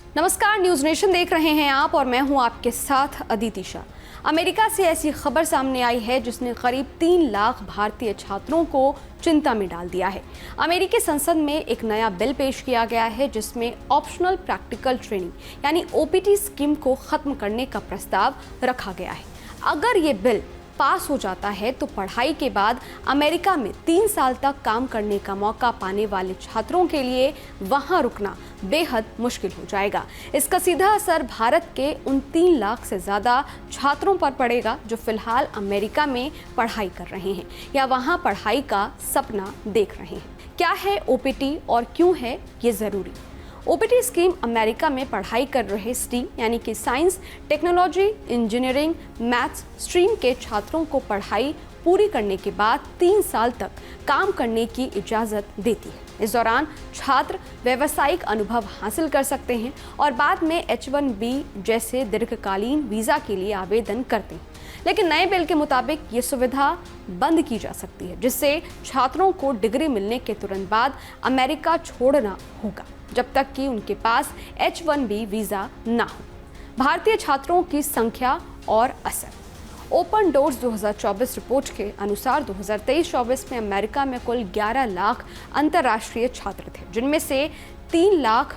नमस्कार, news nation देख रहे हैं आप और मैं हूं आपके साथ अदिति शाह। अमेरिका से ऐसी खबर सामने आई है जिसने करीब 3 लाख भारतीय छात्रों को चिंता में डाल दिया है। अमेरिकी संसद में एक नया बिल पेश किया गया है जिसमें ऑप्शनल प्रैक्टिकल ट्रेनिंग यानी ओपीटी स्कीम को खत्म करने का प्रस्ताव रखा गया है। अगर ये बिल पास हो जाता है तो पढ़ाई के बाद अमेरिका में 3 साल तक काम करने का मौका पाने वाले छात्रों के लिए वहां रुकना बेहद मुश्किल हो जाएगा। इसका सीधा असर भारत के उन 3 लाख से ज़्यादा छात्रों पर पड़ेगा जो फिलहाल अमेरिका में पढ़ाई कर रहे हैं या वहां पढ़ाई का सपना देख रहे हैं। क्या है ओपीटी और क्यों है ये ज़रूरी? ओपीटी स्कीम अमेरिका में पढ़ाई कर रहे स्टीम यानी कि science, technology, engineering, maths stream के छात्रों को पढ़ाई पूरी करने के बाद 3 साल तक काम करने की इजाज़त देती है। इस दौरान छात्र व्यावसायिक अनुभव हासिल कर सकते हैं और बाद में H-1B जैसे दीर्घकालीन वीज़ा के लिए आवेदन करते हैं। लेकिन नए बिल के मुताबिक ये सुविधा बंद की जा सकती है, जिससे छात्रों को डिग्री मिलने के तुरंत बाद अमेरिका छोड़ना होगा जब तक कि उनके पास H-1B वीज़ा ना हो। भारतीय छात्रों की संख्या और असर। ओपन डोर्स 2024 रिपोर्ट के अनुसार 2023-24 में अमेरिका में कुल 11 लाख अंतर्राष्ट्रीय छात्र थे, जिनमें से 3 लाख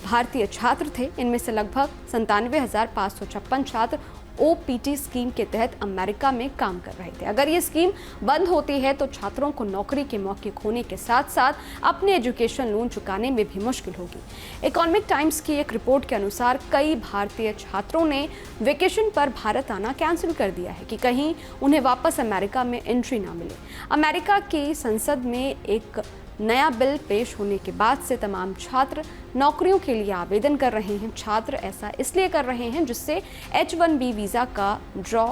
भारतीय छात्र थे। इनमें से लगभग 97,556 छात्र ओपीटी स्कीम के तहत अमेरिका में काम कर रहे थे। अगर ये स्कीम बंद होती है तो छात्रों को नौकरी के मौके खोने के साथ साथ अपने एजुकेशन लोन चुकाने में भी मुश्किल होगी। इकोनॉमिक टाइम्स की एक रिपोर्ट के अनुसार कई भारतीय छात्रों ने वेकेशन पर भारत आना कैंसिल कर दिया है कि कहीं उन्हें वापस अमेरिका में एंट्री ना मिले। अमेरिका की संसद में एक नया बिल पेश होने के बाद से तमाम छात्र नौकरियों के लिए आवेदन कर रहे हैं। छात्र ऐसा इसलिए कर रहे हैं जिससे H-1B वीज़ा का ड्रॉ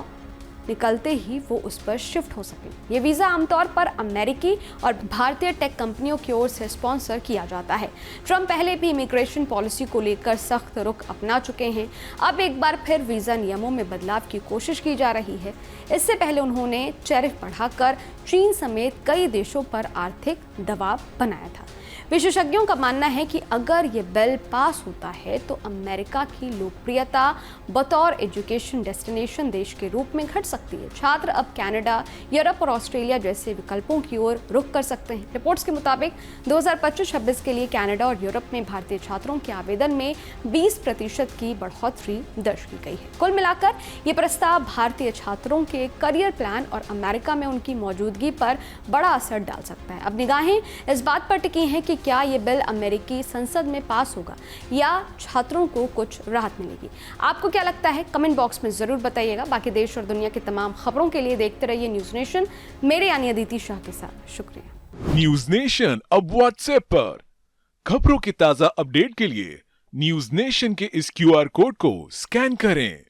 निकलते ही वो उस पर शिफ्ट हो सके। ये वीज़ा आमतौर पर अमेरिकी और भारतीय टेक कंपनियों की ओर से स्पॉन्सर किया जाता है। ट्रंप पहले भी इमिग्रेशन पॉलिसी को लेकर सख्त रुख अपना चुके हैं। अब एक बार फिर वीज़ा नियमों में बदलाव की कोशिश की जा रही है। इससे पहले उन्होंने टैरिफ बढ़ाकर चीन समेत कई देशों पर आर्थिक दबाव बनाया था। विशेषज्ञों का मानना है कि अगर ये बिल पास होता है तो अमेरिका की लोकप्रियता बतौर एजुकेशन डेस्टिनेशन देश के रूप में घट सकती है। छात्र अब कनाडा, यूरोप और ऑस्ट्रेलिया जैसे विकल्पों की ओर रुख कर सकते हैं। रिपोर्ट्स के मुताबिक 2025-26 के लिए कनाडा और यूरोप में भारतीय छात्रों के आवेदन में 20% की बढ़ोतरी दर्ज की गई है। कुल मिलाकर ये प्रस्ताव भारतीय छात्रों के करियर प्लान और अमेरिका में उनकी मौजूदगी पर बड़ा असर डाल सकता है। अब निगाहें इस बात पर टिकी हैं कि क्या ये बिल अमेरिकी संसद में पास होगा या छात्रों को कुछ राहत मिलेगी। आपको क्या लगता है? कमेंट बॉक्स में जरूर बताइएगा। बाकी देश और दुनिया की तमाम खबरों के लिए देखते रहिए न्यूज नेशन, मेरे यानी अदिति शाह के साथ। शुक्रिया। न्यूज नेशन अब व्हाट्सएप पर खबरों की ताजा अपडेट के लिए न्यूज नेशन के इस QR कोड को स्कैन करें।